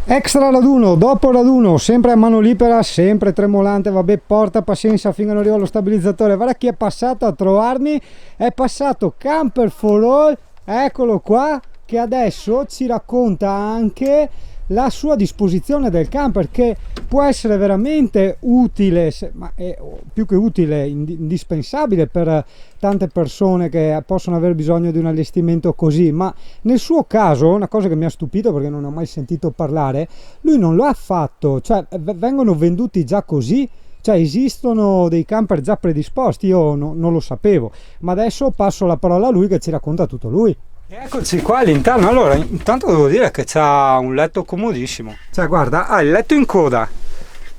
Extra raduno, dopo raduno, sempre a mano libera, sempre tremolante, vabbè, porta pazienza finché non arriva lo stabilizzatore. Guarda chi è passato a trovarmi, è passato Camper for All, eccolo qua, che adesso ci racconta anche la sua disposizione del camper, che può essere veramente utile, ma è più che utile, indispensabile per tante persone che possono aver bisogno di un allestimento così. Ma nel suo caso, una cosa che mi ha stupito perché non ho mai sentito parlare, lui non lo ha fatto, cioè vengono venduti già così, cioè esistono dei camper già predisposti. Io non lo sapevo, ma adesso passo la parola a lui che ci racconta tutto lui. Eccoci qua all'interno. Allora, intanto devo dire che c'ha un letto comodissimo, cioè guarda, ha il letto in coda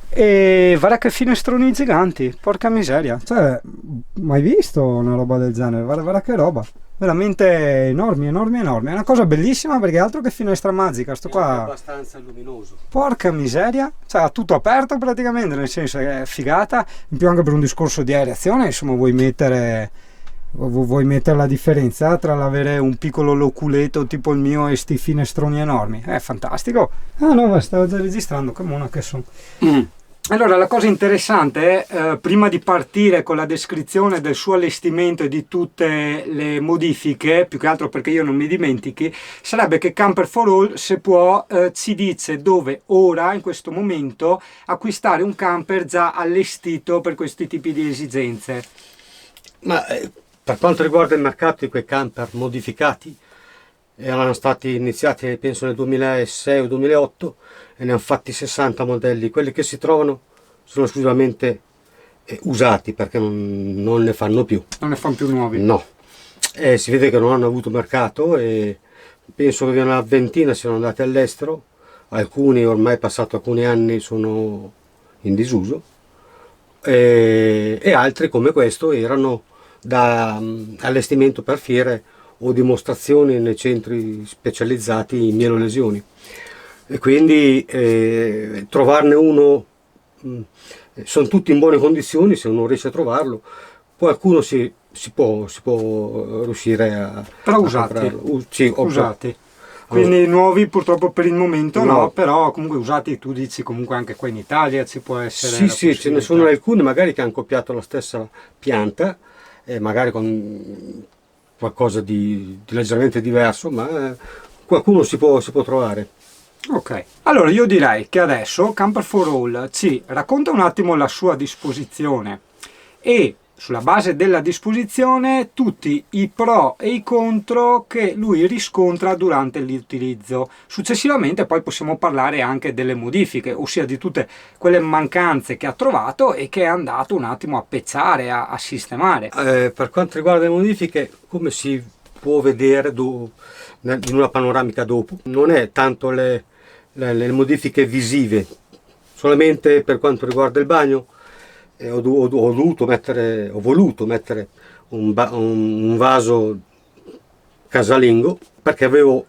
e guarda che finestroni giganti, porca miseria, cioè mai visto una roba del genere? Guarda che roba, veramente enormi, enormi, enormi. È una cosa bellissima, perché altro che finestra magica, sto qua è abbastanza luminoso, porca miseria, cioè ha tutto aperto praticamente, nel senso che è figata. In più anche per un discorso di aerazione, insomma, vuoi mettere la differenza tra l'avere un piccolo loculetto tipo il mio e sti finestroni enormi? È fantastico. Ah no, ma stavo già registrando, che mona che sono. Allora, la cosa interessante è, prima di partire con la descrizione del suo allestimento e di tutte le modifiche, più che altro perché io non mi dimentichi, sarebbe che Camper for All, se può, ci dice dove ora, in questo momento, acquistare un camper già allestito per questi tipi di esigenze. ma per quanto riguarda il mercato di quei camper modificati, erano stati iniziati penso nel 2006 o 2008 e ne hanno fatti 60 modelli. Quelli che si trovano sono esclusivamente usati, perché non ne fanno più. Non ne fanno più nuovi? No, si vede che non hanno avuto mercato e penso che una ventina siano andati all'estero, alcuni ormai passato alcuni anni sono in disuso e altri come questo erano da allestimento per fiere o dimostrazioni nei centri specializzati in mielolesioni, e quindi trovarne uno, sono tutti in buone condizioni se uno riesce a trovarlo. Qualcuno si può riuscire a, però a usati, comprarlo. Sì, usati. Quindi nuovi purtroppo per il momento no, però comunque usati. Tu dici comunque anche qua in Italia ci può essere? Sì, ce ne sono alcuni magari che hanno copiato la stessa pianta, magari con qualcosa di leggermente diverso, ma qualcuno si può trovare. Ok, allora io direi che adesso Camper for All ci racconta un attimo la sua disposizione e sulla base della disposizione tutti i pro e i contro che lui riscontra durante l'utilizzo. Successivamente poi possiamo parlare anche delle modifiche, ossia di tutte quelle mancanze che ha trovato e che è andato un attimo a pezzare, a sistemare. Per quanto riguarda le modifiche, come si può vedere in una panoramica dopo, non è tanto le modifiche visive, solamente per quanto riguarda il bagno. Ho voluto mettere un vaso casalingo perché avevo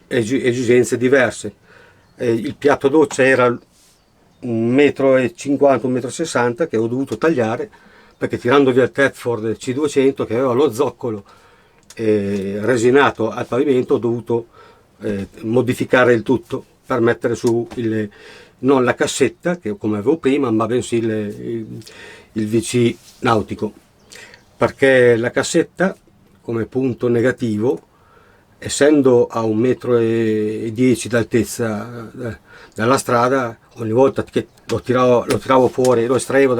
esigenze diverse. Il piatto doccia era 1,50 m, 1,60 m che ho dovuto tagliare perché, tirando via il Thetford C200 che aveva lo zoccolo resinato al pavimento, ho dovuto modificare il tutto per mettere su non la cassetta, che come avevo prima, ma bensì il VC nautico, perché la cassetta, come punto negativo, essendo a 1,10 m d'altezza dalla strada, ogni volta che lo tiravo fuori, lo estraevo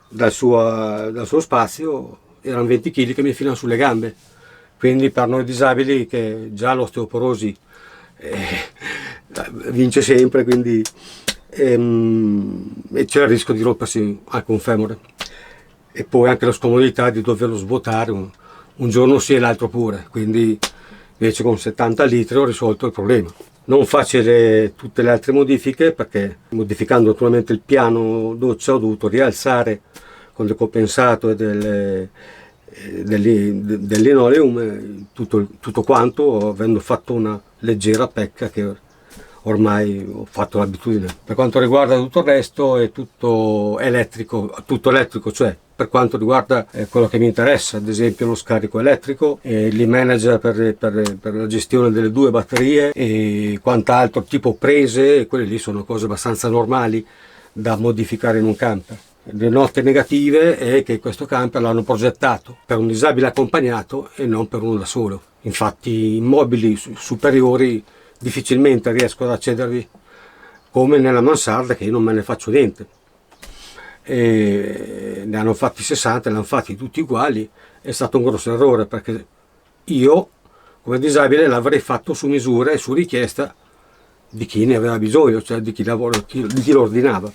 dal suo spazio, erano 20 kg che mi filano sulle gambe. Quindi per noi disabili, che già l'osteoporosi vince sempre, quindi c'è il rischio di rompersi anche un femore, e poi anche la scomodità di doverlo svuotare un giorno sì e l'altro pure. Quindi invece con 70 litri ho risolto il problema. Non facile tutte le altre modifiche, perché modificando naturalmente il piano doccia ho dovuto rialzare con decompensato e del linoleum tutto quanto, avendo fatto una leggera pecca che ormai ho fatto l'abitudine. Per quanto riguarda tutto il resto è tutto elettrico, cioè per quanto riguarda quello che mi interessa, ad esempio lo scarico elettrico, l'e manager per la gestione delle 2 batterie e quant'altro, tipo prese, quelle lì sono cose abbastanza normali da modificare in un camper. Le note negative è che questo camper l'hanno progettato per un disabile accompagnato e non per uno da solo. Infatti i mobili superiori difficilmente riesco ad accedervi, come nella mansarda, che io non me ne faccio niente. E ne hanno fatti 60, ne hanno fatti tutti uguali. È stato un grosso errore, perché io come disabile l'avrei fatto su misura e su richiesta di chi ne aveva bisogno, cioè di chi lo ordinava.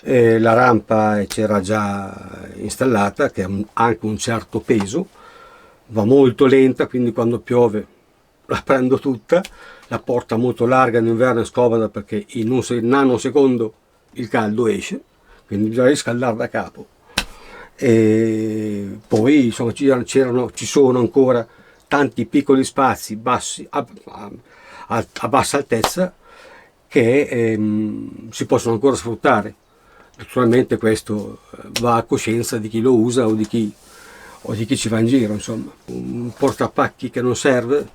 La rampa c'era già installata, che ha anche un certo peso, va molto lenta, quindi quando piove la prendo tutta. La porta molto larga in inverno è scomoda, perché in un nanosecondo il caldo esce, quindi bisogna riscaldare da capo. E poi insomma ci sono ancora tanti piccoli spazi bassi a bassa altezza che si possono ancora sfruttare. Naturalmente questo va a coscienza di chi lo usa o di chi ci va in giro, insomma. Un portapacchi che non serve,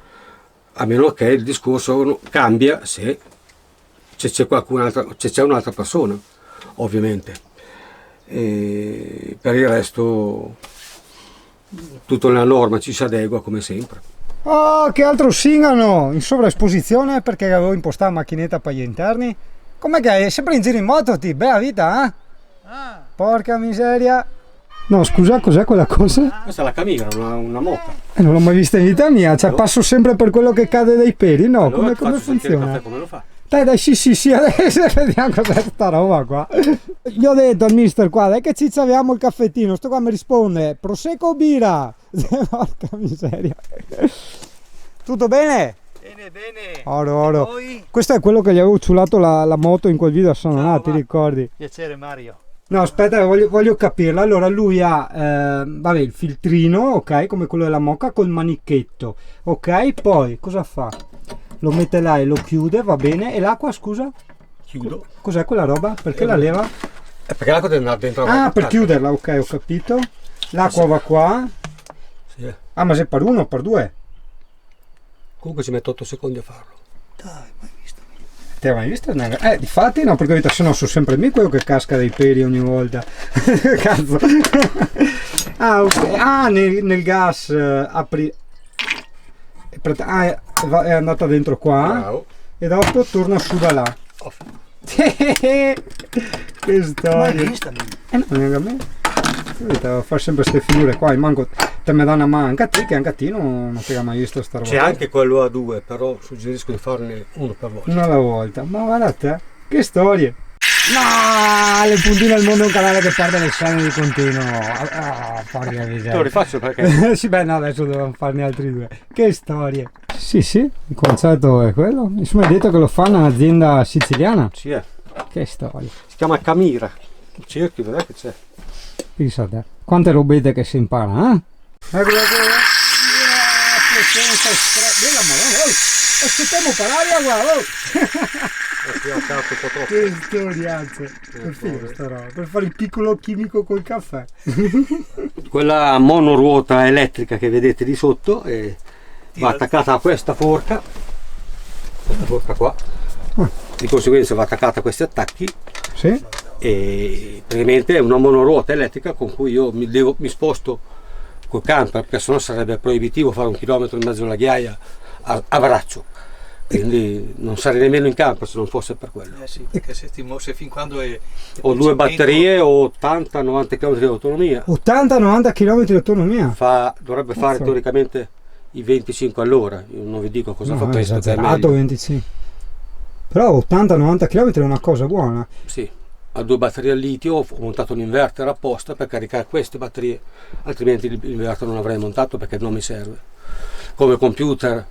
a meno che il discorso cambia se c'è un'altra persona, ovviamente. E per il resto tutto nella norma, ci si adegua come sempre. Oh, che altro singano in sovraesposizione, perché avevo impostato la macchinetta per gli interni. Com'è che è sempre in giro in moto, ti? Bella vita, eh? Ah. Porca miseria. No, scusa, cos'è quella cosa? Questa è la camira, una moca. Non l'ho mai vista in vita mia, cioè passo sempre per quello che cade dai peli, no? Allora, come funziona? Come lo fa? Dai, sì, adesso vediamo cos'è sta roba qua. Gli ho detto al mister qua, dai che ci avviamo il caffettino, sto qua mi risponde, prosecco o birra? Porca miseria. Tutto bene? Bene. Oro. Questo è quello che gli avevo ciulato la moto in quel video a San Donato, ti ricordi? Piacere Mario. No, aspetta, voglio capirla. Allora lui ha il filtrino, ok, come quello della moka col manichetto, ok, poi cosa fa? Lo mette là e lo chiude, va bene. E l'acqua, scusa? Chiudo. Cos'è quella roba? Perché la leva? Perché l'acqua deve andare dentro la Ah, per chiuderla, ok, ho capito. L'acqua va qua. Sì. Ah, ma se per uno o per due? Comunque ci metto 8 secondi a farlo. Dai, mai visto? Te l'hai mai visto? Difatti no, perché se no sono sempre me quello che casca dai peli ogni volta. Cazzo. Ah, ok. Ah, nel gas apri. È andata dentro qua. Bravo. E dopo torna su da là. Che storia. Mai vista? No, neanche a me. Devo fare sempre queste figure qua. Manco te me dà una mano anche a te, che anche a te non ti ha mai visto sta roba. C'è anche quello a 2, però suggerisco di farne uno per volta. Una alla volta. Ma guarda te, che storie. No, le puntine al mondo è un canale che perde le scene di continuo. Ah, porca miseria. Te lo rifaccio perché? Sì, beh, no, adesso devo farne altri 2. Che storie. Sì, il concetto è quello. Insomma, hai detto che lo fa un'azienda siciliana. Sì, è. Che storia. Si chiama Camira. Cerchi, vedrai che c'è. Pensa te. Quante robette che si impara, eh? Eccola qua. Bella madonna, aspettiamo per aria, guarda. Che storiazze. Per figo sta roba. Per fare il piccolo chimico col caffè. Quella monoruota elettrica che vedete di sotto va attaccata a questa forca qua. Di conseguenza va attaccata a questi attacchi. Sì. E praticamente è una monoruota elettrica con cui io mi sposto col camper, perché sennò sarebbe proibitivo fare 1 chilometro in mezzo alla ghiaia a braccio, quindi non sarei nemmeno in camper se non fosse per quello. Sì, perché se fin quando Ho 2 batterie, ho 80-90 km di autonomia. 80-90 km di autonomia? Dovrebbe fare teoricamente i 25 all'ora. Io non vi dico cosa fa questo, che è esagerato, meglio. 25. Però 80-90 km è una cosa buona. Sì, a 2 batterie al litio ho montato un inverter apposta per caricare queste batterie, altrimenti l'inverter non avrei montato perché non mi serve. Come computer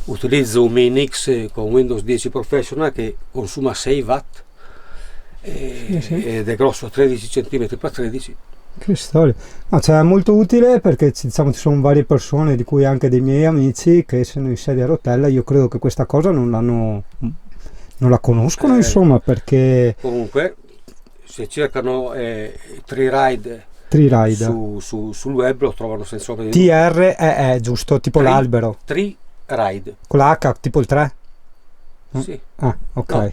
utilizzo un Main X con Windows 10 Professional che consuma 6 watt ed è grosso 13 cm x 13. Che storia. No, cioè, è molto utile perché diciamo, ci sono varie persone, di cui anche dei miei amici, che sono in sedia a rotella. Io credo che questa cosa non la conoscono, insomma, perché comunque se cercano Tree Ride Tri-Ride. Sul web lo trovano senza ombra di dubbio. TREE, giusto, tipo l'albero. Tri-Ride. Con la H, tipo il 3? Sì. Ah, ok. No,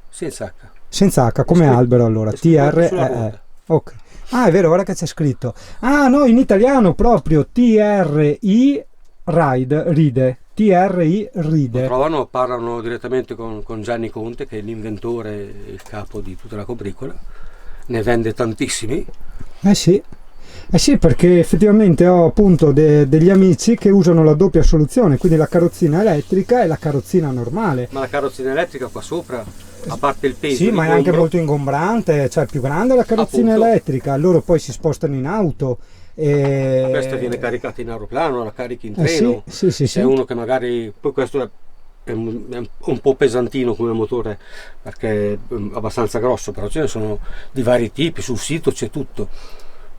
senza H. Senza H, come scritto- albero allora. è scritto sulla TREE. ruota. Ok. Ah, è vero, ora che c'è scritto. Ah, no, in italiano proprio TRI ride. TRI Lo ride. trovano, parlano direttamente con Gianni Conte, che è l'inventore e il capo di tutta la combricola. Ne vende tantissimi. Eh sì. Eh sì, perché effettivamente ho appunto degli amici che usano la doppia soluzione, quindi la carrozzina elettrica e la carrozzina normale. Ma la carrozzina elettrica qua sopra, a parte il peso, Sì, ma è anche l'ingombro, molto ingombrante, cioè più grande la carrozzina Appunto. elettrica, loro poi si spostano in auto. E... questa viene caricata in aeroplano, la carichi in Eh sì, treno. sì, sì, sì. C'è uno che magari, poi questo è un po' pesantino come motore perché è abbastanza grosso, però ce ne sono di vari tipi, sul sito c'è tutto,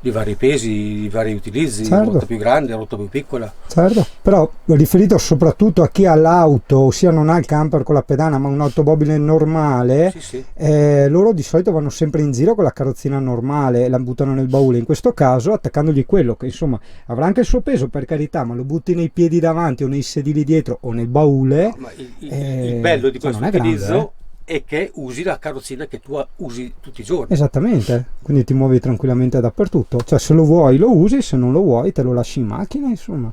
di vari pesi, di vari utilizzi, Certo. rotta più grande, rotta più piccola. Certo, però riferito soprattutto a chi ha l'auto, ossia non ha il camper con la pedana ma un'automobile normale, Sì, sì. loro di solito vanno sempre in giro con la carrozzina normale e la buttano nel baule. In questo caso attaccandogli quello che insomma avrà anche il suo peso, per carità, ma lo butti nei piedi davanti o nei sedili dietro o nel baule. Ma il bello di cioè, questo non è grande, utilizzo è che usi la carrozzina che tu usi tutti i giorni. Esattamente, quindi ti muovi tranquillamente dappertutto, cioè se lo vuoi lo usi, se non lo vuoi te lo lasci in macchina, insomma.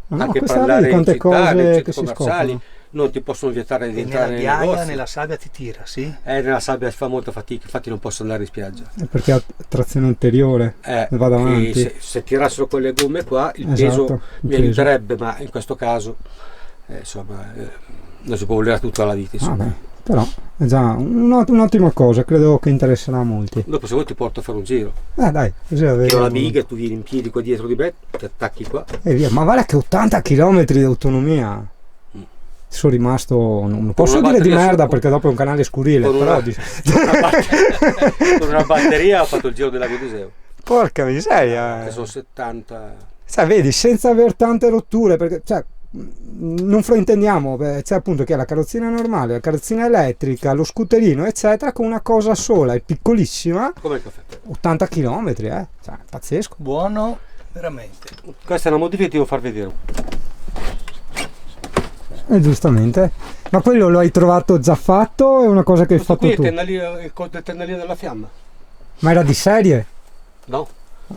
No, Anche questa per andare vedi in quante città, nei cose centri che si commerciali, scoprono. non ti possono vietare di E nella entrare nei ghiaia, negozi. nella sabbia ti tira, sì? Nella sabbia si fa molta fatica, infatti non posso andare in spiaggia. Perché ha trazione anteriore, va davanti. Se tirassero quelle gomme qua il Esatto, peso il mi peso. aiuterebbe, ma in questo caso insomma non si può volere tutta la vita, insomma. Vabbè, però è già un'ottima cosa, credo che interesserà a molti. Dopo se vuoi ti porto a fare un giro, Dai, così la che ho vediamo. la biga, tu vieni in piedi qua dietro di me, ti attacchi qua. E via, ma guarda che 80 km di autonomia. Sono rimasto, non posso una dire di batteria merda su- perché dopo è un canale scurile, con però una- con una batteria ho fatto il giro del lago d'Iseo, porca miseria. che sono 70. Sai, vedi, senza aver tante rotture, perché cioè, non fraintendiamo, c'è appunto che è la carrozzina normale, la carrozzina elettrica, lo scooterino, eccetera, con una cosa sola, è piccolissima, Come il caffè. 80 km, cioè, pazzesco. Buono, veramente. Questa è una modifica che ti devo far vedere. Giustamente. Ma quello lo hai trovato già fatto o è una cosa che hai Questo fatto qui è tu? il tennellino della fiamma. Ma era di serie? No,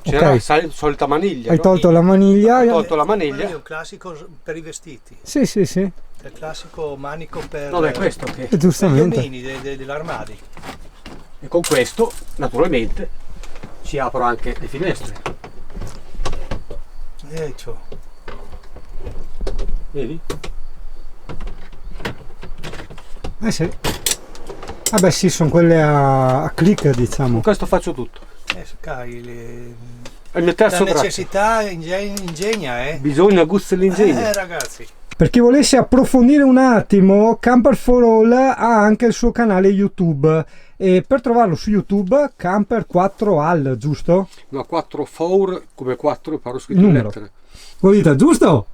c'era Ok. la solita maniglia. Hai no? tolto la maniglia? Ho tolto la Quello maniglia. è un classico per i vestiti. Sì, sì, sì, È il classico manico per, Non è questo che. per gli giustamente. omini dell'armadio. E con questo, naturalmente, ci apro anche le finestre. C'ho. Vedi? Eh sì. Vabbè sì, sono quelle a click, diciamo. Con questo faccio tutto. Cai, È il mio la terzo braccio. necessità ingegna, Bisogna gusto dell'ingegno. ragazzi. Per chi volesse approfondire un attimo, Camper for All ha anche il suo canale YouTube. E per trovarlo su YouTube, Camper 4 Al, giusto? No, 4 4 come 4 paro scritto in Numero. lettere. Voi dite, giusto?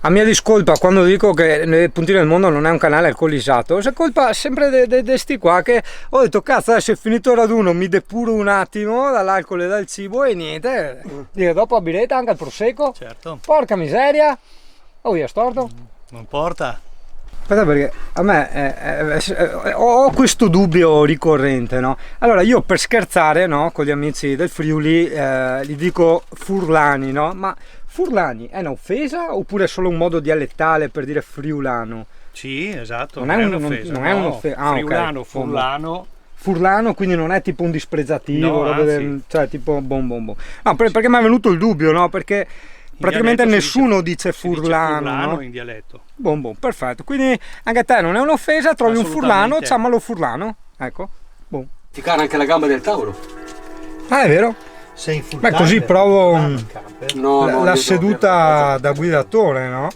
A mia discolpa quando dico che nei puntini del mondo non è un canale alcolizzato, è colpa sempre di sti qua che ho detto cazzo adesso è finito il raduno, mi depuro un attimo dall'alcol e dal cibo e niente, dire dopo a biretta anche al prosecco, Certo, porca miseria, oh io storto. non importa. Aspetta perché a me ho questo dubbio ricorrente, no? Allora io per scherzare, no, con gli amici del Friuli gli dico furlani, no? Ma furlani è un'offesa oppure è solo un modo dialettale per dire friulano? Sì, esatto. Non è un'offesa. Non è un'offesa. Ah, ok. Friulano, furlano. Furlano quindi non è tipo un dispregiativo, No, roba anzi. cioè tipo bom bom bom. No, perché mi è venuto il dubbio, no? Perché praticamente dialetto si nessuno dice dice furlano, furlano no? in dialetto. Bom bom, perfetto. Quindi anche a te non è un'offesa, trovi un furlano, Assolutamente. chiamalo furlano. Ecco. Boom. Ficcare anche la gamba del tavolo. Ah, è vero? Sei in full Beh, così camper, provo in camper. No, no, la io seduta da guidatore, no?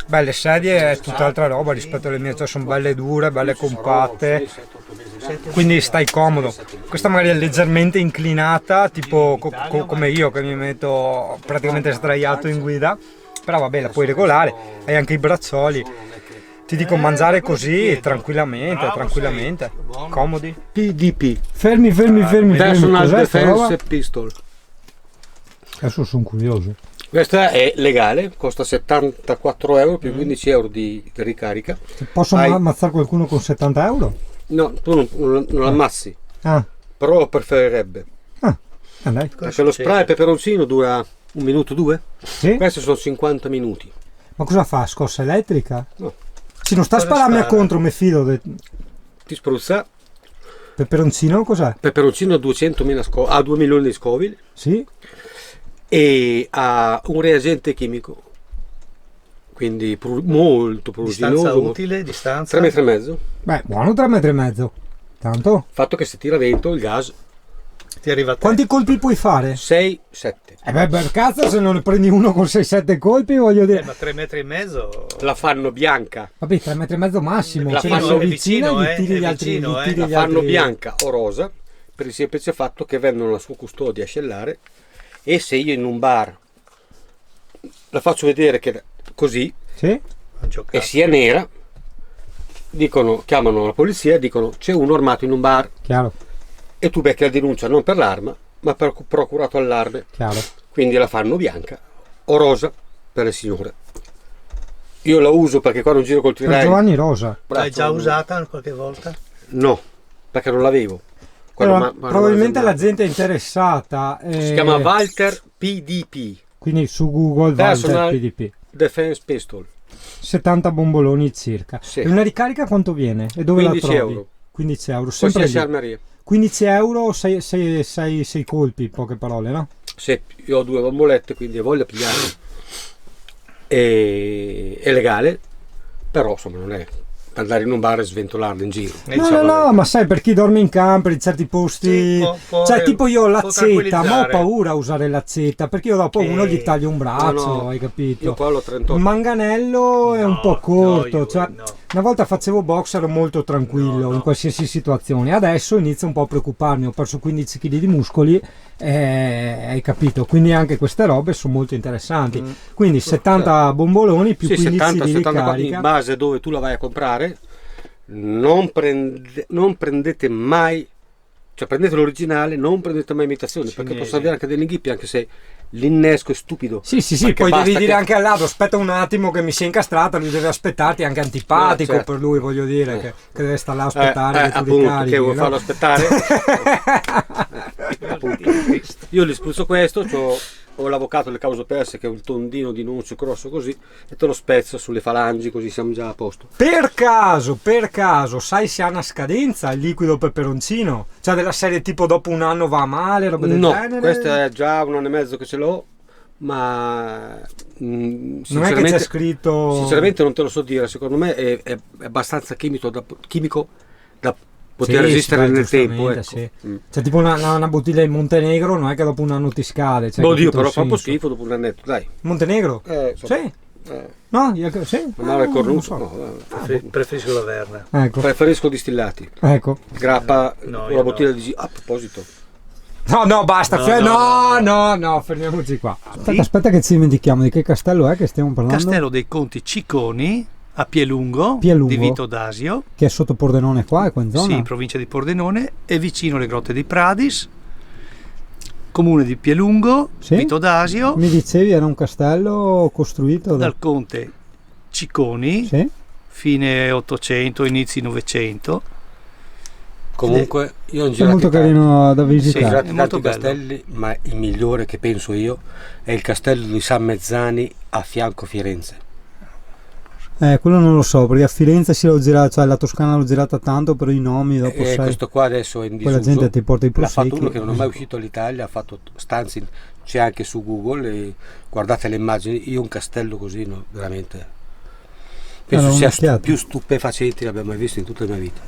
Beh, le sedie è tutt'altra roba rispetto alle mie, cioè sono belle dure, belle compatte, quindi stai comodo. Questa magari è leggermente inclinata, tipo come io che mi metto praticamente sdraiato in guida, però vabbè, la puoi regolare, hai anche i braccioli. Ti dico mangiare così chiedo. tranquillamente, Bravo, tranquillamente. sei. Buono. Comodi. PDP, Fermi. Personal Cos'è sta roba? Defense Pistol. Adesso sono curioso. Questa è legale, costa 74 euro più 15 euro di ricarica. Posso Hai- ammazzare qualcuno con 70 euro? No, tu non l'ammazzi, Ah, però lo preferirebbe. dai. Perché lo spray peperoncino dura 1 minuto, 2? Sì? Questi sono 50 minuti. Ma cosa fa? Scossa elettrica? No. Sì, non sta a Cosa spararmi a spara? contro, mi fido. Ti spruzza, Peperoncino cos'è? peperoncino a 200.000 a 2 milioni di scoville Sì? e ha un reagente chimico. Quindi molto Distanza pruriginoso. utile, distanza. 3 metri e mezzo. Beh, buono 3,5 metri. Tanto. Fatto che se tira vento il gas Ti arriva a te. Quanti colpi puoi fare? 6, 7. Beh, per cazzo, se non ne prendi uno con 6-7 colpi, voglio dire. Ma 3 metri e mezzo. La fanno bianca, Vabbè, 3,5 metri massimo. La Cioè, fanno- sono è vicino, vicino, gli tiri è gli altri. vicino, Gli tiri la gli fanno altri- bianca o rosa per il semplice fatto che vendono alla sua custodia a scellare, e se io in un bar la faccio vedere che così Sì? Non giocato. e sia nera, dicono, chiamano la polizia e dicono c'è uno armato in un bar, Chiaro, e tu becchi la denuncia non per l'arma ma per procurato allarme, chiaro. quindi la fanno bianca o rosa per le signore. Io la uso perché quando giro col Per tirail Giovanni Rosa. L'hai già usata qualche volta? no, perché non l'avevo. Quando Allora, m'hanno probabilmente presentato. la gente è interessata. Si chiama Walter PDP, Quindi su Google Walter Personal PDP. Defense Pistol. 70 bomboloni circa. Sì. E una ricarica quanto viene? E dove 15 la trovi? euro. 15 euro. Sempre Qualsiasi lì. armeria. 15 euro, 6 colpi, in poche parole, no? Se io ho 2 bombolette, quindi ho voglia di pigliarlo. È legale, però insomma non è andare in un bar e sventolarlo in giro. No, ma sai, per chi dorme in camper in certi posti, Sì, può- cioè tipo io ho può l'azzetta, ma ho tranquillizzare. paura a usare l'azzetta, perché io dopo uno gli taglio un braccio, No, no, hai capito? Io qua l'ho 38. Il manganello è un po' corto, no, cioè, no. una volta facevo box, ero molto tranquillo No. in qualsiasi situazione, adesso inizio un po' a preoccuparmi, ho perso 15 kg di muscoli, hai capito? Quindi anche queste robe sono molto interessanti, quindi 70 bomboloni più Sì, 15 70, di 74 in ricarica. base a dove tu la vai a comprare. Non prendete mai, cioè prendete l'originale, non prendete mai imitazioni, perché Cinesi. possono avere anche degli inghippi, anche se l'innesco è stupido. Sì, Perché poi basta devi dire che- anche al lato, aspetta un attimo che mi sia incastrata, lui deve aspettarti, è anche antipatico No, certo. per lui, voglio dire, che deve stare là a aspettare che tu appunto, ricarichi, che vuoi no? farlo aspettare? Appunto. Io gli spruzzo questo, ho l'avvocato delle cause perse che è un tondino di nunzio grosso così, e te lo spezzo sulle falangi, così siamo già a posto. Per caso, sai se ha una scadenza il liquido peperoncino? Cioè della serie tipo dopo un anno va male, roba del No, genere? questo è già 1 anno e mezzo che ce l'ho, ma Non è che sinceramente, c'è scritto... sinceramente non te lo so dire, secondo me è abbastanza chimico da poter Sì, resistere sì, nel giustamente, tempo. Ecco. sì. Mm. Cioè tipo una bottiglia in Montenegro non è che dopo un anno ti scade. Cioè, Oddio, capito il però fa un po' senso? schifo dopo un annetto, dai. Montenegro? Insomma, Sì? No? Sì? non male il non cornuto, so. no, vabbè. Preferisco la Verna. Ecco, Preferisco distillati. ecco. Grappa No, una io bottiglia no. di a proposito. No, basta. No, fermiamoci qua. Aspetta che ci dimentichiamo di che castello è che stiamo parlando. Castello dei Conti Cicconi a Pielungo, Pielungo. di Vito d'Asio, Che è sotto Pordenone qua, è qua in zona. sì, provincia di Pordenone, è vicino alle grotte di Pradis, comune di Pielungo, Sì? Vito d'Asio, Mi dicevi era un castello costruito da... dal conte Cicconi, Sì? fine 800, inizi 900. Comunque io ho È girato molto carino da Ho visitare. girato È molto tanti bello. castelli, ma il migliore che penso io è il castello di San Mezzani a fianco a Firenze. Quello non lo so, perché a Firenze sì l'ho girata, cioè la Toscana l'ho girata tanto, però i nomi dopo E sai... questo qua adesso è in Poi la disuso. gente ti porta i L'ha fatto prosecchi. uno che non è mai uscito all'Italia, ha fatto stanze, c'è anche su Google, e guardate le immagini. Io un castello così, no, veramente penso Allora, sia un'occhiata. più stupefacenti che abbia mai visto in tutta la mia vita.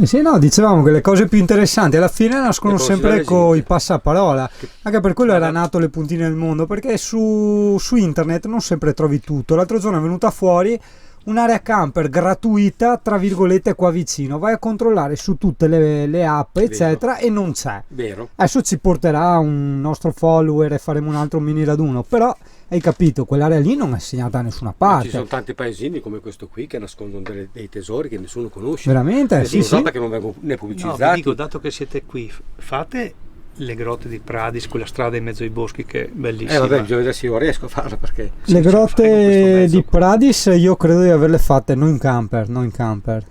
Sì, no, dicevamo che le cose più interessanti alla fine nascono Le sempre consigliare con gente. i passaparola. Anche per quello era nato Le Puntine del Mondo, perché su internet non sempre trovi tutto. L'altro giorno è venuta fuori un'area camper gratuita, tra virgolette, qua vicino. Vai a controllare su tutte le app, eccetera, e non c'è. Vero? Adesso ci porterà un nostro follower e faremo un altro mini raduno, però Hai capito? Quell'area lì non è segnata da nessuna Ci parte. sono tanti paesini come questo qui che nascondono dei tesori che nessuno conosce. Veramente? Nessuno Sì, sa sì. perché non vengono né No, vi pubblicizzati. dico, dato che siete qui, fate le grotte di Pradis, quella strada in mezzo ai boschi che è bellissima. Vabbè, bisogna vedere se io riesco a farlo perché Le ce la fai con questo grotte mezzo di qua. Pradis io credo di averle fatte non in camper, non in camper.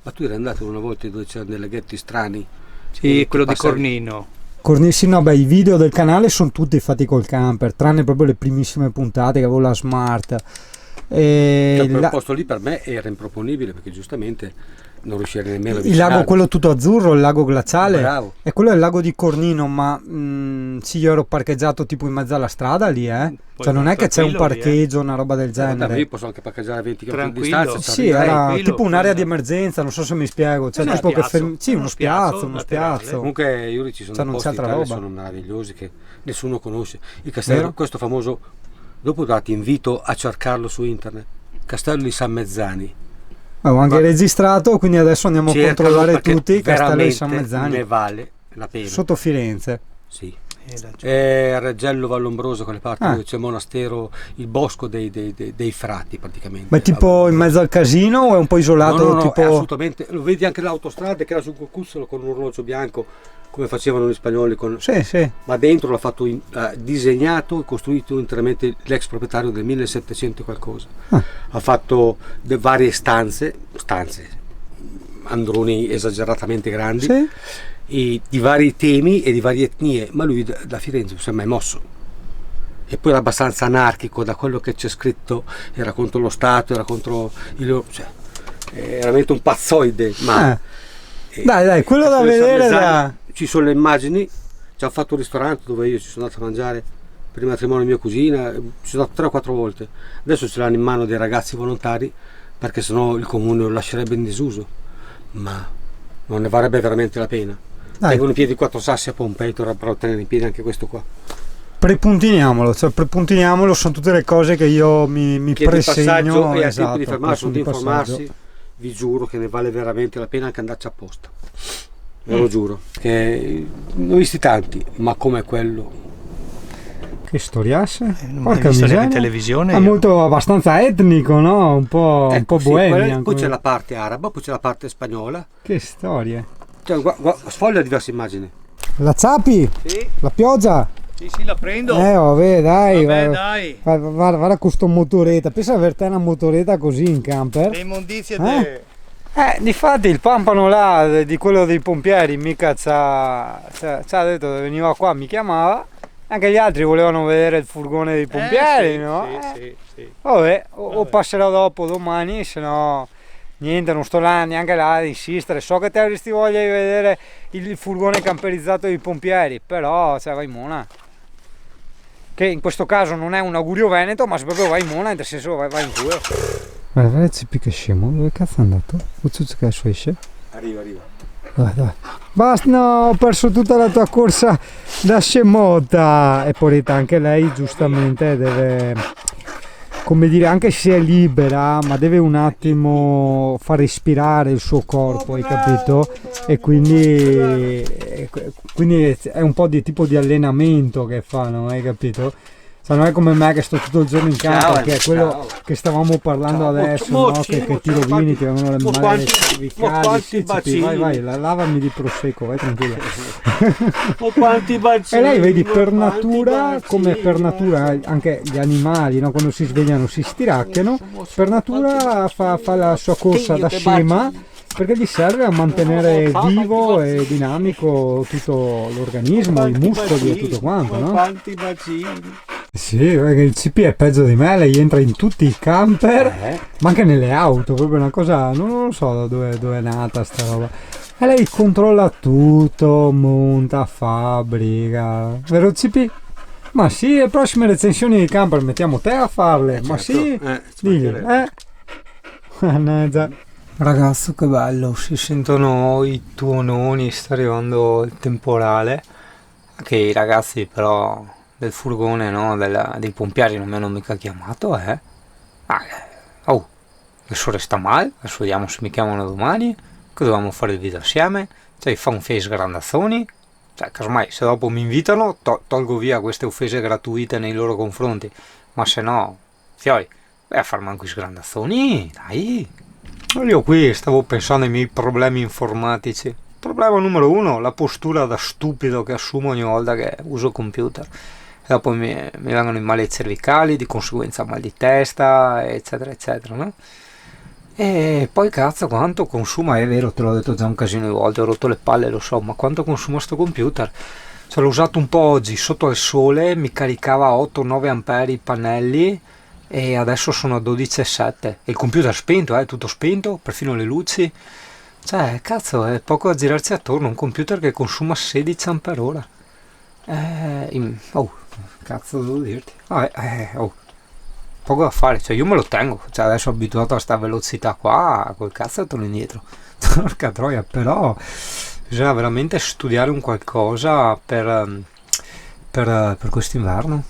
ma tu eri andato una volta dove c'erano dei laghetti strani. Sì, quello di passavi- Cornino. Sì, no, beh, i video del canale sono tutti fatti col camper, tranne proprio le primissime puntate che avevo la Smart. E Cioè, quel la- posto lì per me era improponibile perché giustamente non riuscirei nemmeno a il avvicinarmi. lago quello tutto azzurro, il lago glaciale, Bravo. e quello è il lago di Cornino, ma sì, io ero parcheggiato tipo in mezzo alla strada lì, Poi cioè non è che c'è un tranquillo lì, parcheggio, una roba del Vabbè, ma genere. io posso anche parcheggiare a 20 km di Tranquillo. distanza. Sì, ci arriverei. era tranquillo, tipo un'area di quello. emergenza, non so se mi spiego, cioè Uno tipo che spiazzo, sì, uno spiazzo, uno laterale. spiazzo. Comunque Iuri, ci sono Cioè, dei non posti c'è in altra Italia roba. sono meravigliosi che nessuno conosce. Il castello, Vero? questo famoso, dopo ti invito a cercarlo su internet, Castello di San Mezzani. Avevo anche registrato, quindi adesso andiamo a Cercalo controllare perché tutti Castello di San veramente Mezzani, ne vale la pena. sotto Firenze. Sì. laggiù. È Reggello Vallombroso, quelle parti Ah. dove c'è il monastero, il bosco dei frati praticamente. Ma è tipo in mezzo al casino o è un po' isolato? No, no, no, tipo... è assolutamente, lo vedi anche l'autostrada che era sul cucuzzolo con un orologio bianco come facevano gli spagnoli Sì, sì. ma dentro l'ha fatto disegnato e costruito interamente l'ex proprietario del 1700 e qualcosa. Ah. Ha fatto varie stanze, androni esageratamente grandi, Sì? e di vari temi e di varie etnie, ma lui da Firenze non si è mai mosso. E poi era abbastanza anarchico, da quello che c'è scritto era contro lo Stato, era contro cioè, è veramente un pazzoide. Ma Dai, quello da vedere da... ci sono le immagini, ci hanno fatto un ristorante dove io ci sono andato a mangiare per il matrimonio di mia cugina, ci sono andato 3 o 4 volte. Adesso ce l'hanno in mano dei ragazzi volontari perché sennò il comune lo lascerebbe in disuso, ma non ne varrebbe veramente la pena. Dai. Tengono in piedi 4 sassi a Pompei, dovrebbero tenere in piedi anche questo qua. Prepuntiniamolo, sono tutte le cose che io mi Che di passaggio presegno, e a esatto, tempo di fermarsi o di passaggio. informarsi, vi giuro che ne vale veramente la pena anche andarci apposta. Ve lo giuro, che ne ho visti tanti, ma come quello. Che storiasse? Non Porca ho visto neanche miseria. in televisione. È io. molto abbastanza etnico, no? Un po', un po' Sì, bohemia. poi c'è come- la parte araba, poi c'è la parte spagnola. Che storie. Cioè, sfoglia diverse immagini. La Zapi, Sì, la pioggia. sì, la prendo. Vabbè, dai. Vabbè, va- dai. Guarda con sto motoretta. Pensa di aver te una motoretta così in camper. Le immondizie Difatti il pampano là di quello dei pompieri mica c'ha detto che veniva qua, mi chiamava. Anche gli altri volevano vedere il furgone dei pompieri, no? Sì. Vabbè, o passerò dopo domani, se no niente, non sto là neanche là ad insistere. So che te avresti voglia di vedere il furgone camperizzato dei pompieri, però cioè, vai in mona. Che in questo caso non è un augurio veneto, ma se proprio vai in mona, nel senso vai in culo. Guarda, CP che scemo, dove cazzo è andato? Uzzuzzo che adesso esce? Arriva. Dai. Basta, no, ho perso tutta la tua corsa da scemota. E Poretta, anche lei giustamente deve, come dire, anche se è libera, ma deve un attimo far respirare il suo corpo, hai capito? E quindi è un po' di tipo di allenamento che fanno, hai capito? Cioè, non è come me che sto tutto il giorno in campo, Ciao, che è quello ciao. che stavamo parlando Ciao. adesso, Mo- no? mo- Che mo- ti rovini, ti vengono le mo- mani quanti- cervicali. mo- quanti Sì, sì, bacini. vai, lavami di prosecco, vai tranquilla. Oh, quanti bacini, E lei vedi per quanti natura, bacini, come per natura anche gli animali, no? Quando si svegliano si stiracchiano, per natura fa la sua corsa da scema perché gli serve a mantenere vivo e dinamico tutto l'organismo, i muscoli e tutto quanto, no? Quanti bacini. Sì, perché il CP è peggio di me, lei entra in tutti i camper, ma anche nelle auto, proprio una cosa, non lo so da dove è nata sta roba. E lei controlla tutto, monta, fabbrica, vero CP? Ma sì, le prossime recensioni di camper mettiamo te a farle, ma sì, ci digli, mancherebbe. Mannaggia. Ragazzo, che bello, si sentono i tuononi, sta arrivando il temporale. Anche i ragazzi però del furgone, no, dei pompieri non mi hanno mica chiamato, oh, adesso resta male, adesso vediamo se mi chiamano domani, che dovevamo fare il video assieme, cioè fa un face grandazzoni, Cioè, casomai, se dopo mi invitano, tolgo via queste offese gratuite nei loro confronti. Ma se no, fioi, vai a far manco i sgrandazzoni, dai. Io qui stavo pensando ai miei problemi informatici. Problema numero uno, la postura da stupido che assumo ogni volta che uso il computer. E dopo mi vengono i mali cervicali, di conseguenza mal di testa, eccetera, eccetera, no? E poi cazzo quanto consuma, è vero, te l'ho detto già un casino di volte, ho rotto le palle, lo so, ma quanto consuma sto computer? Cioè, l'ho usato un po' oggi sotto al sole, mi caricava 8-9 ampere i pannelli e adesso sono a 12,7. E il computer spento, tutto spento, perfino le luci. Cioè, cazzo, è poco a girarci attorno, un computer che consuma 16 ampere ora. Oh, cazzo devo dirti? Vabbè, oh, poco da fare, cioè io me lo tengo, cioè adesso abituato a sta velocità qua, col cazzo torno indietro. Porca troia, però bisogna veramente studiare un qualcosa per quest'inverno.